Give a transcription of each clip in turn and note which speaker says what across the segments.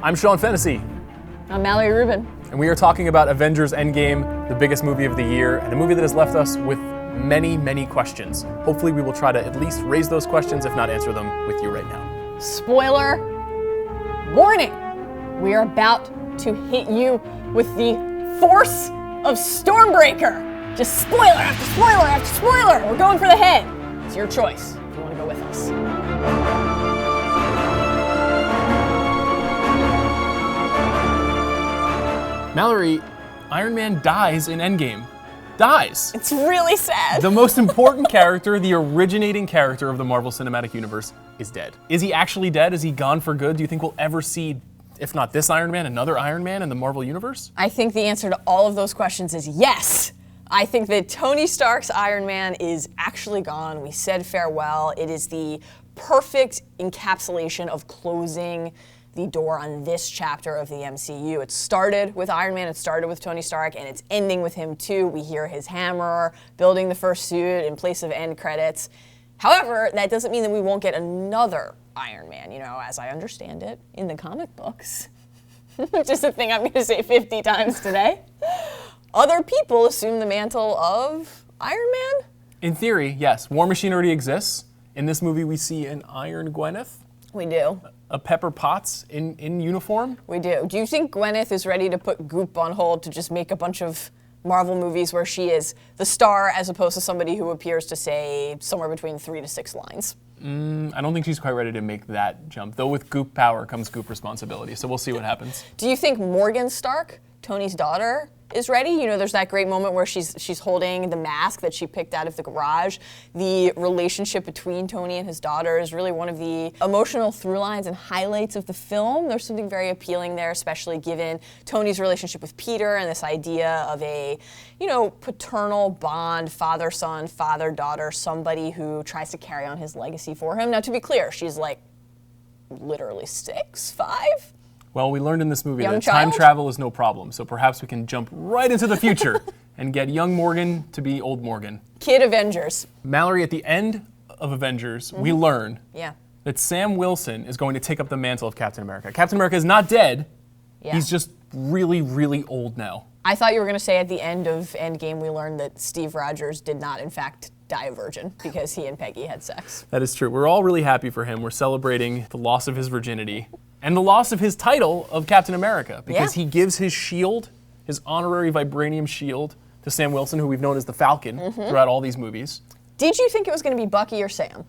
Speaker 1: I'm Sean Fennessey.
Speaker 2: I'm Mallory Rubin.
Speaker 1: And we are talking about Avengers Endgame, the biggest movie of the year, and a movie that has left us with many, many questions. Hopefully we will try to at least raise those questions, if not answer them with you right now.
Speaker 2: Spoiler warning! We are about to hit you with the force of Stormbreaker. Just spoiler after spoiler after spoiler. We're going for the head. It's your choice if you want to go with us.
Speaker 1: Mallory, Iron Man dies in Endgame. Dies.
Speaker 2: It's really sad.
Speaker 1: The most important character, the originating character of the Marvel Cinematic Universe, is dead. Is he actually dead? Is he gone for good? Do you think we'll ever see, if not this Iron Man, another Iron Man in the Marvel Universe?
Speaker 2: I think the answer to all of those questions is yes. I think that Tony Stark's Iron Man is actually gone. We said farewell. It is the perfect encapsulation of closing the door on this chapter of the MCU. It started with Iron Man, it started with Tony Stark, and it's ending with him too. We hear his hammer building the first suit in place of end credits. However, that doesn't mean that we won't get another Iron Man, you know, as I understand it, in the comic books. Which is a thing I'm gonna say 50 times today. Other people assume the mantle of Iron Man?
Speaker 1: In theory, yes. War Machine already exists. In this movie, we see an Iron Gwyneth.
Speaker 2: We do.
Speaker 1: A Pepper Potts in uniform.
Speaker 2: We do. Do you think Gwyneth is ready to put Goop on hold to just make a bunch of Marvel movies where she is the star as opposed to somebody who appears to say somewhere between 3 to 6 lines?
Speaker 1: I don't think she's quite ready to make that jump. Though with Goop power comes Goop responsibility, so we'll see what happens.
Speaker 2: Do you think Morgan Stark, Tony's daughter, is ready? You know, there's that great moment where she's holding the mask that she picked out of the garage. The relationship between Tony and his daughter is really one of the emotional through lines and highlights of the film. There's something very appealing there, especially given Tony's relationship with Peter and this idea of a, you know, paternal bond, father-son, father-daughter, somebody who tries to carry on his legacy for him. Now, to be clear, she's like literally 6, 5?
Speaker 1: Well, we learned in this movie
Speaker 2: Young
Speaker 1: that
Speaker 2: child?
Speaker 1: time travel is no problem, so perhaps we can jump right into the future and get young Morgan to be old Morgan.
Speaker 2: Kid Avengers.
Speaker 1: Mallory, at the end of Avengers, we learn
Speaker 2: Yeah.
Speaker 1: that Sam Wilson is going to take up the mantle of Captain America. Captain America is not dead.
Speaker 2: Yeah.
Speaker 1: He's just really, really old now.
Speaker 2: I thought you were going to say at the end of Endgame we learned that Steve Rogers did not, in fact, die a virgin because he and Peggy had sex.
Speaker 1: That is true. We're all really happy for him. We're celebrating the loss of his virginity and the loss of his title of Captain America because he gives his shield, his honorary vibranium shield, to Sam Wilson, who we've known as the Falcon throughout all these movies.
Speaker 2: Did you think it was going to be Bucky or Sam?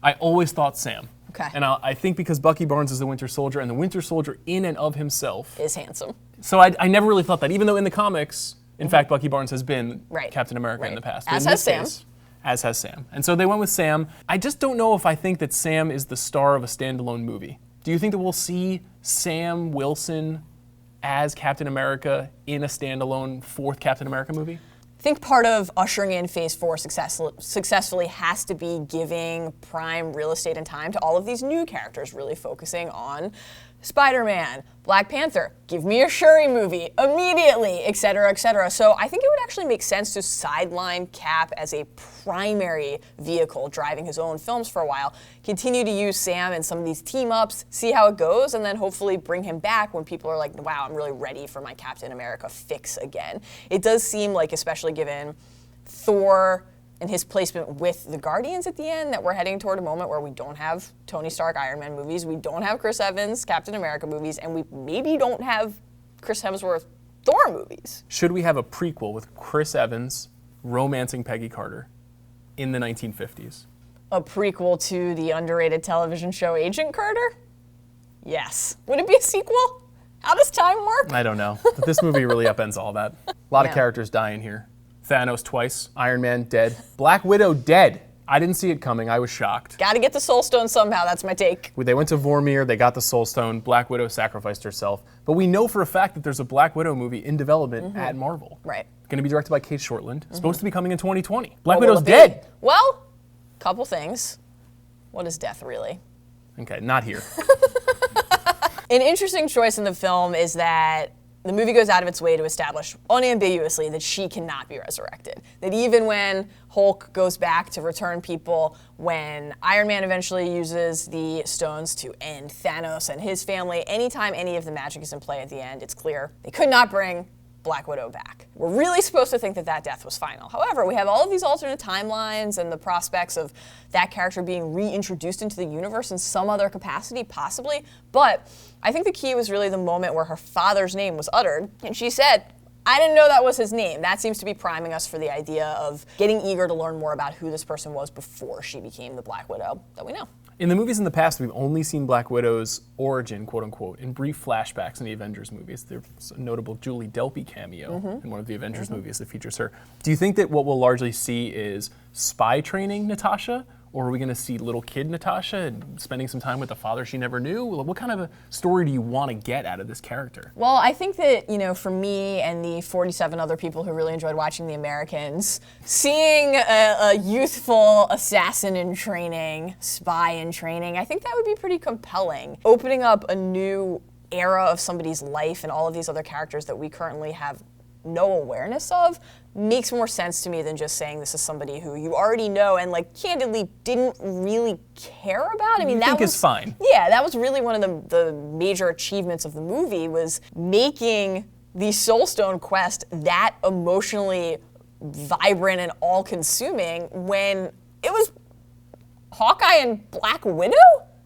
Speaker 1: I always thought Sam.
Speaker 2: Okay.
Speaker 1: And I think because Bucky Barnes is the Winter Soldier, and the Winter Soldier in and of himself
Speaker 2: Is handsome.
Speaker 1: So I never really thought that, even though in the comics, in fact, Bucky Barnes has been Captain America in the past.
Speaker 2: As
Speaker 1: in
Speaker 2: has
Speaker 1: this
Speaker 2: Sam.
Speaker 1: case, as has Sam. And so they went with Sam. I just don't know if I think that Sam is the star of a standalone movie. Do you think that we'll see Sam Wilson as Captain America in a standalone fourth Captain America movie?
Speaker 2: I think part of ushering in Phase 4 successfully has to be giving prime real estate and time to all of these new characters, really focusing on Spider-Man, Black Panther, give me a Shuri movie immediately, et cetera, et cetera. So I think it would actually make sense to sideline Cap as a primary vehicle driving his own films for a while, continue to use Sam in some of these team-ups, see how it goes, and then hopefully bring him back when people are like, wow, I'm really ready for my Captain America fix again. It does seem like, especially given Thor and his placement with the Guardians at the end, that we're heading toward a moment where we don't have Tony Stark Iron Man movies, we don't have Chris Evans Captain America movies, and we maybe don't have Chris Hemsworth Thor movies.
Speaker 1: Should we have a prequel with Chris Evans romancing Peggy Carter in the 1950s?
Speaker 2: A prequel to the underrated television show Agent Carter? Yes. Would it be a sequel? How does time work?
Speaker 1: I don't know. But this movie really upends all that. A lot of characters dying here. Thanos twice, Iron Man dead, Black Widow dead. I didn't see it coming, I was shocked.
Speaker 2: Gotta get the Soul Stone somehow, that's my take.
Speaker 1: They went to Vormir, they got the Soul Stone, Black Widow sacrificed herself. But we know for a fact that there's a Black Widow movie in development at Marvel.
Speaker 2: Right.
Speaker 1: Gonna be directed by Kate Shortland, supposed to be coming in 2020. Black Widow's dead!
Speaker 2: Well, couple things. What is death really?
Speaker 1: Okay, not here.
Speaker 2: An interesting choice in the film is that The movie goes out of its way to establish unambiguously that she cannot be resurrected. That even when Hulk goes back to return people, when Iron Man eventually uses the stones to end Thanos and his family, anytime any of the magic is in play at the end, it's clear they could not bring Black Widow back. We're really supposed to think that that death was final. However, we have all of these alternate timelines and the prospects of that character being reintroduced into the universe in some other capacity, possibly. But I think the key was really the moment where her father's name was uttered, and she said, I didn't know that was his name. That seems to be priming us for the idea of getting eager to learn more about who this person was before she became the Black Widow that we know.
Speaker 1: In the movies in the past, we've only seen Black Widow's origin, quote unquote, in brief flashbacks in the Avengers movies. There's a notable Julie Delpy cameo in one of the Avengers movies that features her. Do you think that what we'll largely see is spy training Natasha? Or are we going to see little kid Natasha and spending some time with the father she never knew? What kind of a story do you want to get out of this character?
Speaker 2: Well, I think that, for me and the 47 other people who really enjoyed watching The Americans, seeing a youthful assassin in training, spy in training, I think that would be pretty compelling. Opening up a new era of somebody's life and all of these other characters that we currently have no awareness of makes more sense to me than just saying this is somebody who you already know and candidly didn't really care about. I mean, that was
Speaker 1: fine.
Speaker 2: Yeah, that was really one of the major achievements of the movie, was making the Soul Stone quest that emotionally vibrant and all-consuming when it was Hawkeye and Black Widow.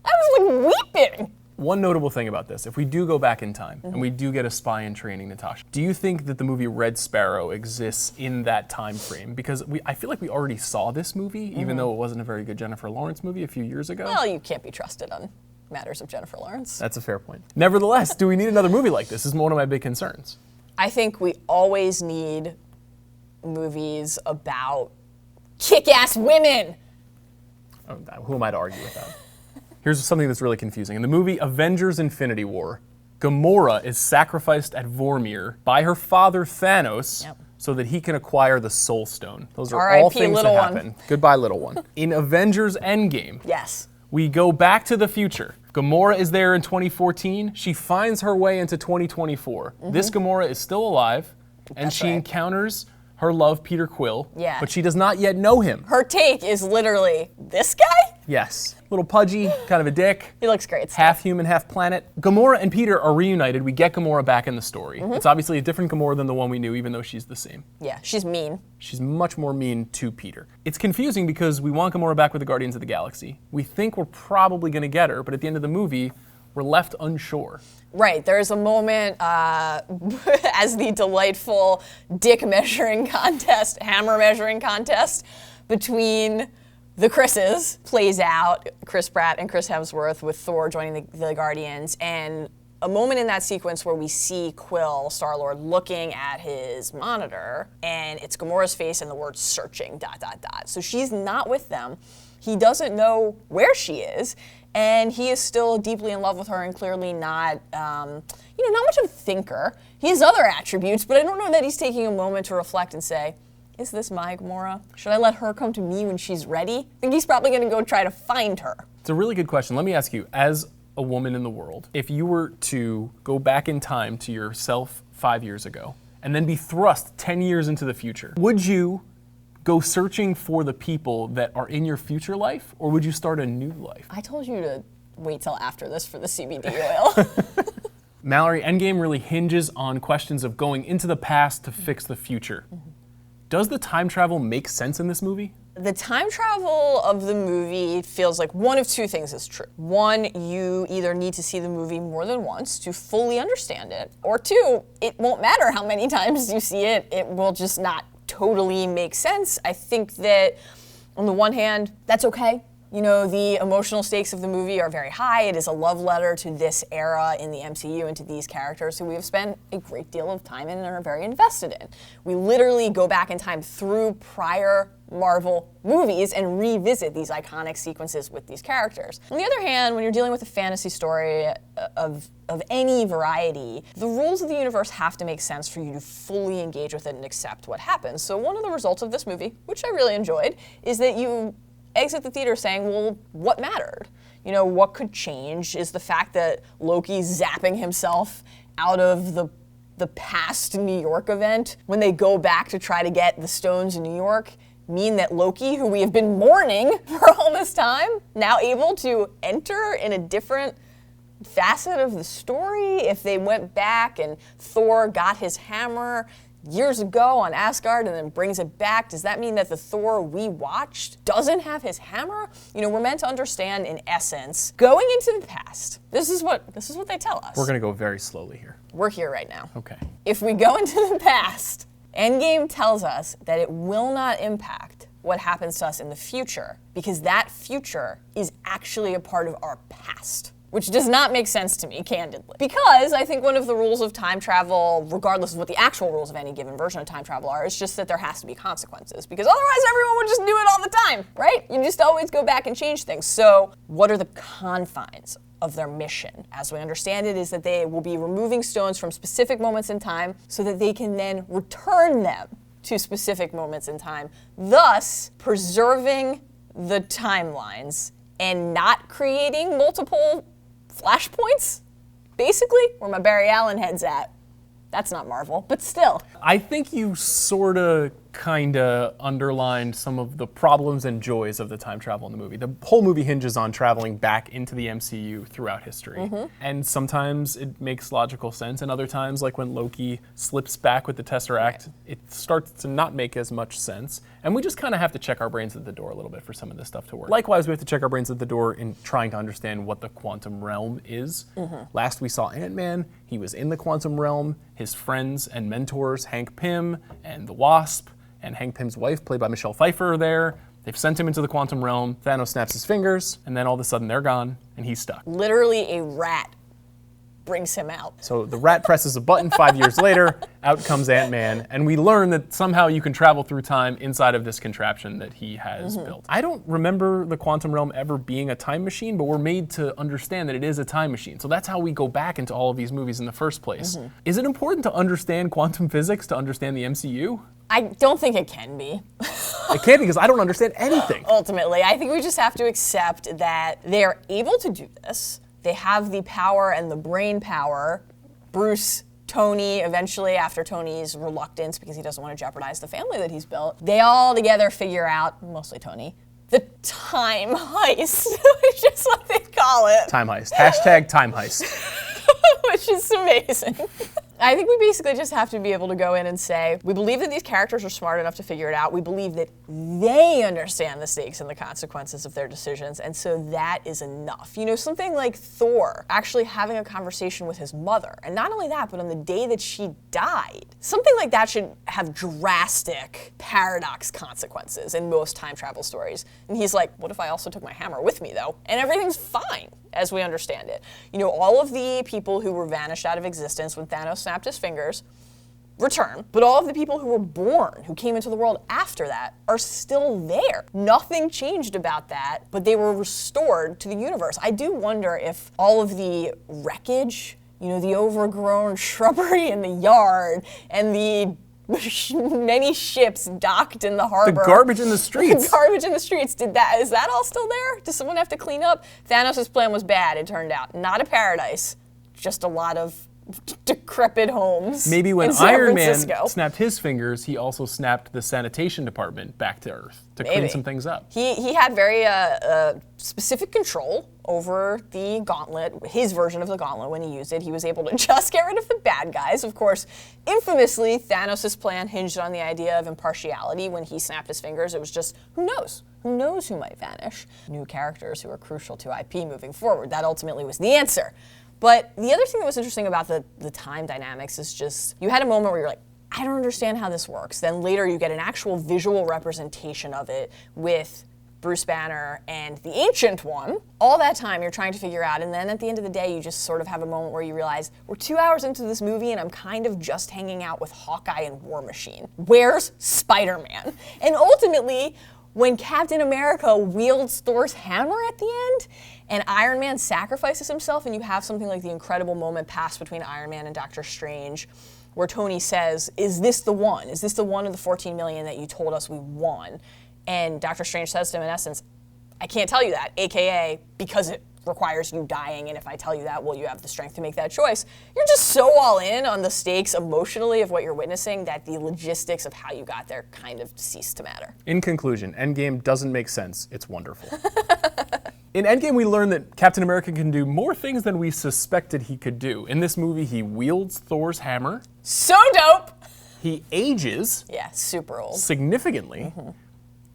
Speaker 2: I was weeping.
Speaker 1: One notable thing about this, if we do go back in time and we do get a spy in training Natasha, do you think that the movie Red Sparrow exists in that time frame? Because I feel like we already saw this movie, even though it wasn't a very good Jennifer Lawrence movie a few years ago.
Speaker 2: Well, you can't be trusted on matters of Jennifer Lawrence.
Speaker 1: That's a fair point. Nevertheless, do we need another movie like this? This is one of my big concerns.
Speaker 2: I think we always need movies about kick-ass women.
Speaker 1: Oh, who am I to argue with that? Here's something that's really confusing. In the movie Avengers Infinity War, GAMORA is sacrificed at Vormir by her father Thanos so that he can acquire the Soul Stone. Those are all things that happen. Goodbye, little one. In Avengers Endgame, we go back to the future. GAMORA is there in 2014. She finds her way into 2024. This GAMORA is still alive, and she encounters her love, PETERQUILL, but she does not yet know him.
Speaker 2: Her take is literally, this guy?
Speaker 1: Yes. Little pudgy, kind of a dick.
Speaker 2: He looks great.
Speaker 1: Half human, half planet. GAMORA and Peter are reunited. We get GAMORA back in the story. It's obviously a different GAMORA than the one we knew, even though she's the same.
Speaker 2: Yeah, she's mean.
Speaker 1: She's much more mean to Peter. It's confusing because we want GAMORA back with the Guardians of the Galaxy. We think we're probably going to get her, but at the end of the movie, we're left unsure.
Speaker 2: Right, there's a moment as the delightful dick measuring contest, hammer measuring contest between the Chris's plays out, Chris Pratt and Chris Hemsworth, with Thor joining the Guardians, and a moment in that sequence where we see Quill, Star-Lord, looking at his monitor, and it's Gamora's face and the word searching, ... So she's not with them. He doesn't know where she is, and he is still deeply in love with her and clearly not, not much of a thinker. He has other attributes, but I don't know that he's taking a moment to reflect and say, is this my Gamora? Should I let her come to me when she's ready? I think he's probably going to go try to find her.
Speaker 1: It's a really good question. Let me ask you, as a woman in the world, if you were to go back in time to yourself 5 years ago and then be thrust 10 years into the future, would you go searching for the people that are in your future life, or would you start a new life?
Speaker 2: I told you to wait till after this for the CBD oil.
Speaker 1: Mallory, Endgame really hinges on questions of going into the past to fix the future. Does the time travel make sense in this movie?
Speaker 2: The time travel of the movie feels like one of two things is true. One, you either need to see the movie more than once to fully understand it, or two, it won't matter how many times you see it, it will just not totally make sense. I think that on the one hand, that's okay. The emotional stakes of the movie are very high. It is a love letter to this era in the MCU and to these characters who we have spent a great deal of time in and are very invested in. We literally go back in time through prior Marvel movies and revisit these iconic sequences with these characters. On the other hand, when you're dealing with a fantasy story of any variety, the rules of the universe have to make sense for you to fully engage with it and accept what happens. So one of the results of this movie, which I really enjoyed, is that you exit the theater saying, well, what mattered? What could change? Is the fact that Loki's zapping himself out of the the past New York event, when they go back to try to get the stones in New York, mean that Loki, who we have been mourning for all this time, now able to enter in a different facet of the story? If they went back and Thor got his hammer years ago on Asgard and then brings it back, does that mean that the Thor we watched doesn't have his hammer? You know, we're meant to understand, in essence, going into the past. This is what they tell us.
Speaker 1: We're gonna go very slowly here.
Speaker 2: We're here right now.
Speaker 1: Okay.
Speaker 2: If we go into the past, Endgame tells us that it will not impact what happens to us in the future, because that future is actually a part of our past. Which does not make sense to me, candidly. Because I think one of the rules of time travel, regardless of what the actual rules of any given version of time travel are, is just that there has to be consequences. Because otherwise everyone would just do it all the time, right? You just always go back and change things. So what are the confines of their mission? As we understand it, is that they will be removing stones from specific moments in time so that they can then return them to specific moments in time, thus preserving the timelines and not creating multiple flashpoints, basically, where my Barry Allen head's at. That's not Marvel, but still.
Speaker 1: I think you sorta, kinda underlined some of the problems and joys of the time travel in the movie. The whole movie hinges on traveling back into the MCU throughout history. And sometimes it makes logical sense, and other times, like when Loki slips back with the Tesseract, it starts to not make as much sense. And we just kinda have to check our brains at the door a little bit for some of this stuff to work. Likewise, we have to check our brains at the door in trying to understand what the quantum realm is. Last we saw Ant-Man, he was in the quantum realm. His friends and mentors, Hank Pym and the Wasp, and Hank Pym's wife, played by Michelle Pfeiffer, are there. They've sent him into the quantum realm. Thanos snaps his fingers, and then all of a sudden they're gone, and he's stuck.
Speaker 2: Literally a rat brings him out.
Speaker 1: So the rat presses a button 5 years later, out comes Ant-Man, and we learn that somehow you can travel through time inside of this contraption that he has built. I don't remember the quantum realm ever being a time machine, but we're made to understand that it is a time machine. So that's how we go back into all of these movies in the first place. Is it important to understand quantum physics to understand the MCU?
Speaker 2: I don't think it can be.
Speaker 1: It can't, because I don't understand anything.
Speaker 2: Ultimately, I think we just have to accept that they are able to do this. They have the power and the brain power. Bruce, Tony, eventually after Tony's reluctance because he doesn't want to jeopardize the family that he's built, they all together figure out, mostly Tony, the time heist, which is what they call it.
Speaker 1: Time heist. Hashtag time heist.
Speaker 2: Which is amazing. I think we basically just have to be able to go in and say, we believe that these characters are smart enough to figure it out. We believe that they understand the stakes and the consequences of their decisions, and so that is enough. You know, something like Thor actually having a conversation with his mother, and not only that, but on the day that she died. Something like that should have drastic paradox consequences in most time travel stories. And he's like, what if I also took my hammer with me, though? And everything's fine, as we understand it. You know, all of the people who were vanished out of existence when Thanos snapped his fingers return, but all of the people who were born, who came into the world after that, are still there. Nothing changed about that, but they were restored to the universe. I do wonder if all of the wreckage, you know, the overgrown shrubbery in the yard, and the many ships docked in the harbor.
Speaker 1: The garbage in the streets.
Speaker 2: The garbage in the streets. Is that all still there? Does someone have to clean up? Thanos' plan was bad, it turned out. Not a paradise, just a lot of decrepit homes.
Speaker 1: Maybe when
Speaker 2: in San
Speaker 1: Iron Man
Speaker 2: Francisco.
Speaker 1: snapped his fingers, he also snapped the sanitation department back to Earth to clean some things up.
Speaker 2: He had very specific control over the gauntlet, his version of the gauntlet when he used it. He was able to just get rid of the bad guys. Of course, infamously, Thanos' plan hinged on the idea of impartiality. When he snapped his fingers, it was just, who knows? Who knows who might vanish? New characters who are crucial to IP moving forward. That ultimately was the answer. But the other thing that was interesting about the time dynamics is just, you had a moment where you're like, I don't understand how this works. Then later you get an actual visual representation of it with Bruce Banner and the Ancient One. All that time you're trying to figure out, and then at the end of the day you just sort of have a moment where you realize, we're 2 hours into this movie and I'm kind of just hanging out with Hawkeye and War Machine. Where's Spider-Man? And ultimately, when Captain America wields Thor's hammer at the end, and Iron Man sacrifices himself, and you have something like the incredible moment passed between Iron Man and Doctor Strange, where Tony says, is this the one? Is this the one of the 14 million that you told us we won? And Doctor Strange says to him, in essence, I can't tell you that, AKA, because it requires you dying, and if I tell you that, will you have the strength to make that choice? You're just so all in on the stakes emotionally of what you're witnessing that the logistics of how you got there kind of cease to matter.
Speaker 1: In conclusion, Endgame doesn't make sense. It's wonderful. In Endgame, we learn that Captain America can do more things than we suspected he could do. In this movie, he wields Thor's hammer.
Speaker 2: So dope!
Speaker 1: He ages.
Speaker 2: Yeah, super old.
Speaker 1: Significantly.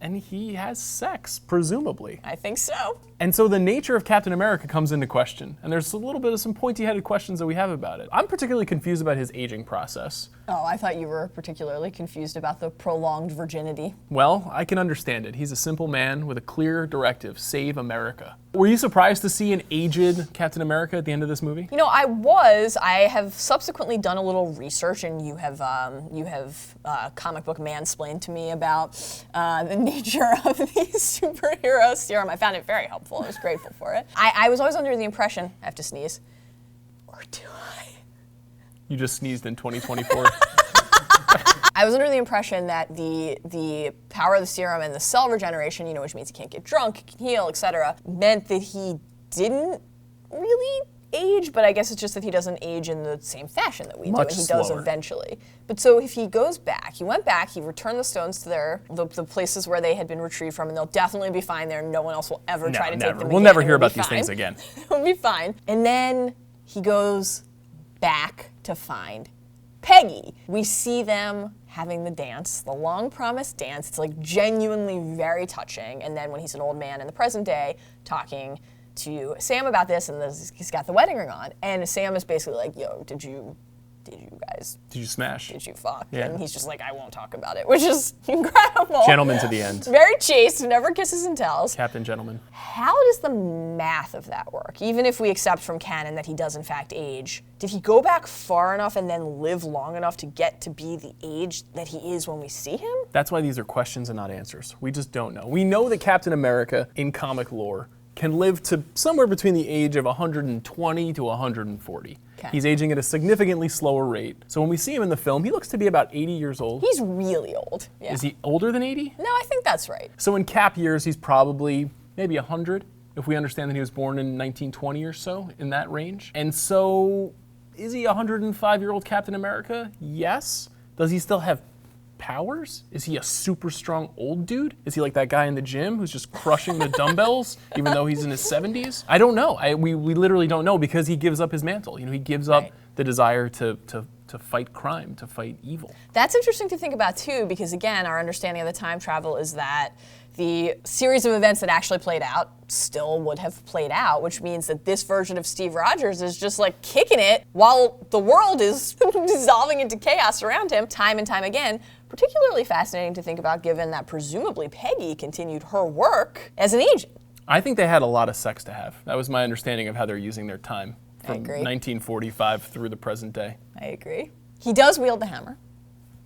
Speaker 1: And he has sex, presumably.
Speaker 2: I think so.
Speaker 1: And so the nature of Captain America comes into question. And there's a little bit of some pointy-headed questions that we have about it. I'm particularly confused about his aging process.
Speaker 2: Oh, I thought you were particularly confused about the prolonged virginity.
Speaker 1: Well, I can understand it. He's a simple man with a clear directive: save America. Were you surprised to see an aged Captain America at the end of this movie?
Speaker 2: You know, I was. I have subsequently done a little research, and you have comic book mansplained to me about the nature of the superhero serum. I found it very helpful. I was grateful for it. I was always under the impression, I have to sneeze, or do I?
Speaker 1: You just sneezed in 2024.
Speaker 2: I was under the impression that the power of the serum and the cell regeneration, you know, which means he can't get drunk, can heal, etc., meant that he didn't really age, but I guess it's just that he doesn't age in the same fashion that we do, and he does eventually. But so if he goes back, he went back, he returned the stones to the places where they had been retrieved from, and they'll definitely be fine there. No one else will ever try to take them
Speaker 1: We'll
Speaker 2: again.
Speaker 1: never hear about these things again.
Speaker 2: It'll be fine. And then he goes back to find Peggy. We see them having the dance, the long-promised dance. It's like genuinely very touching. And then when he's an old man in the present day, talking to Sam about this, and he's got the wedding ring on, and Sam is basically like, yo, did you
Speaker 1: smash?
Speaker 2: Did you fuck?
Speaker 1: Yeah.
Speaker 2: And he's just like, I won't talk about it, which is incredible.
Speaker 1: Gentleman to the end.
Speaker 2: Very chaste, never kisses and tells.
Speaker 1: Captain Gentleman.
Speaker 2: How does the math of that work? Even if we accept from canon that he does in fact age, did he go back far enough and then live long enough to get to be the age that he is when we see him?
Speaker 1: That's why these are questions and not answers. We just don't know. We know that Captain America, in comic lore, can live to somewhere between the age of 120 to 140. Okay. He's aging at a significantly slower rate. So when we see him in the film, he looks to be about 80 years old.
Speaker 2: He's really old. Yeah.
Speaker 1: Is he older than 80?
Speaker 2: No, I think that's right.
Speaker 1: So in Cap years, he's probably maybe 100, if we understand that he was born in 1920 or so, in that range. And so, is he a 105-year-old Captain America? Yes. Does he still have powers? Is he a super strong old dude? Is he like that guy in the gym who's just crushing the dumbbells even though he's in his 70s? I don't know. We literally don't know, because he gives up his mantle. You know, he gives up the desire to fight crime, to fight evil.
Speaker 2: That's interesting to think about too, because again, our understanding of the time travel is that the series of events that actually played out still would have played out, which means that this version of Steve Rogers is just like kicking it while the world is dissolving into chaos around him time and time again. Particularly fascinating to think about, given that presumably Peggy continued her work as an agent.
Speaker 1: I think they had a lot of sex to have. That was my understanding of how they're using their time from 1945 through the present day.
Speaker 2: I agree. He does wield the hammer,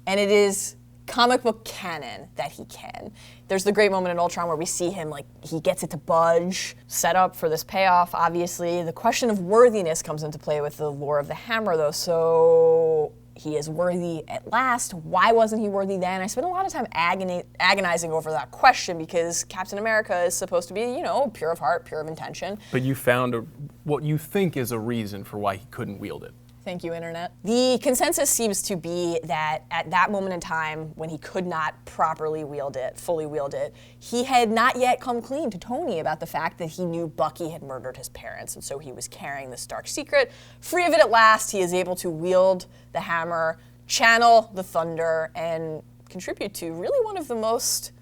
Speaker 2: and it is comic book canon that he can. There's the great moment in Ultron where we see him, like, he gets it to budge, set up for this payoff, obviously. The question of worthiness comes into play with the lore of the hammer, though, so he is worthy at last. Why wasn't he worthy then? I spent a lot of time agonizing over that question, because Captain America is supposed to be, you know, pure of heart, pure of intention.
Speaker 1: But you found what you think is a reason for why he couldn't wield it.
Speaker 2: Thank you, Internet. The consensus seems to be that at that moment in time, when he could not properly wield it, fully wield it, he had not yet come clean to Tony about the fact that he knew Bucky had murdered his parents, and so he was carrying this dark secret. Free of it at last, he is able to wield the hammer, channel the thunder, and contribute to really one of the most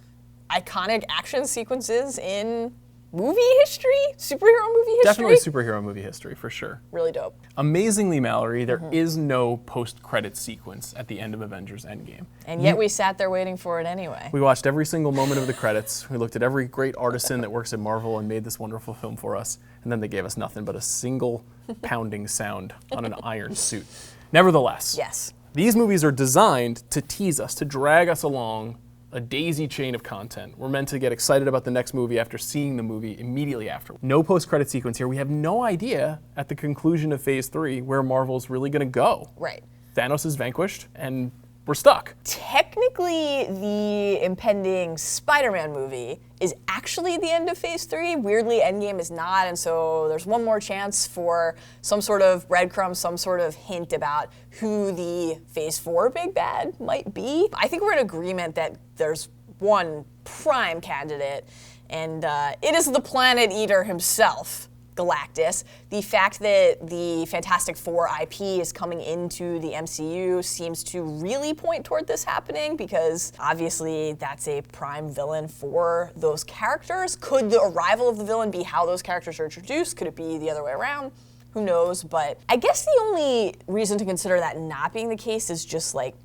Speaker 2: iconic action sequences in movie history? Superhero movie history?
Speaker 1: Definitely superhero movie history, for sure.
Speaker 2: Really dope.
Speaker 1: Amazingly, Mallory, there is no post-credit sequence at the end of Avengers Endgame.
Speaker 2: And yet we sat there waiting for it anyway.
Speaker 1: We watched every single moment of the credits. We looked at every great artisan that works at Marvel and made this wonderful film for us. And then they gave us nothing but a single pounding sound on an iron suit. Nevertheless,
Speaker 2: yes,
Speaker 1: these movies are designed to tease us, to drag us along a daisy chain of content. We're meant to get excited about the next movie after seeing the movie immediately after. No post-credit sequence here. We have no idea at the conclusion of Phase 3 where Marvel's really gonna go.
Speaker 2: Right.
Speaker 1: Thanos is vanquished, and we're stuck.
Speaker 2: Technically, the impending Spider-Man movie is actually the end of Phase 3. Weirdly, Endgame is not, and so there's one more chance for some sort of breadcrumb, some sort of hint about who the Phase 4 big bad might be. I think we're in agreement that there's one prime candidate, and it is the Planet Eater himself, Galactus. The fact that the Fantastic Four IP is coming into the MCU seems to really point toward this happening, because obviously that's a prime villain for those characters. Could the arrival of the villain be how those characters are introduced? Could it be the other way around? Who knows? But I guess the only reason to consider that not being the case is just like,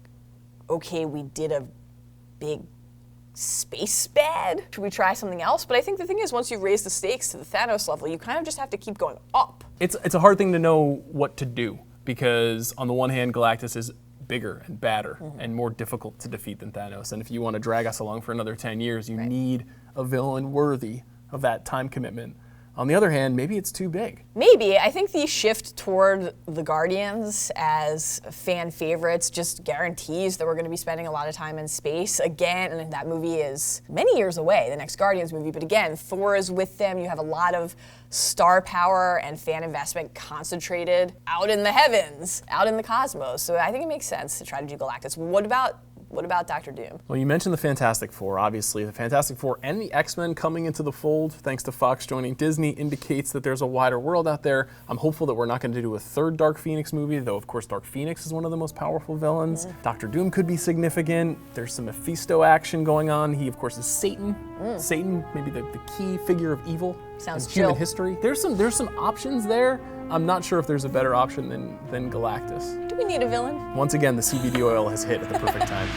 Speaker 2: okay, we did a big space bad. Should we try something else? But I think the thing is, once you raise the stakes to the Thanos level, you kind of just have to keep going up.
Speaker 1: It's a hard thing to know what to do, because on the one hand, Galactus is bigger and badder and more difficult to defeat than Thanos. And if you want to drag us along for another 10 years, you need a villain worthy of that time commitment. On the other hand, maybe it's too big.
Speaker 2: Maybe. I think the shift toward the Guardians as fan favorites just guarantees that we're going to be spending a lot of time in space. Again, and that movie is many years away, the next Guardians movie, but again, Thor is with them. You have a lot of star power and fan investment concentrated out in the heavens, out in the cosmos. So I think it makes sense to try to do Galactus. What about Dr. Doom?
Speaker 1: Well, you mentioned the Fantastic Four. Obviously, the Fantastic Four and the X-Men coming into the fold, thanks to Fox joining Disney, indicates that there's a wider world out there. I'm hopeful that we're not going to do a third Dark Phoenix movie, though of course Dark Phoenix is one of the most powerful villains. Dr. Doom could be significant. There's some Mephisto action going on. He, of course, is Satan. Satan, maybe the key figure of evil
Speaker 2: Sounds
Speaker 1: in human
Speaker 2: chill.
Speaker 1: history. There's some options there. I'm not sure if there's a better option than Galactus.
Speaker 2: Do we need a villain?
Speaker 1: Once again, the CBD oil has hit at the perfect time.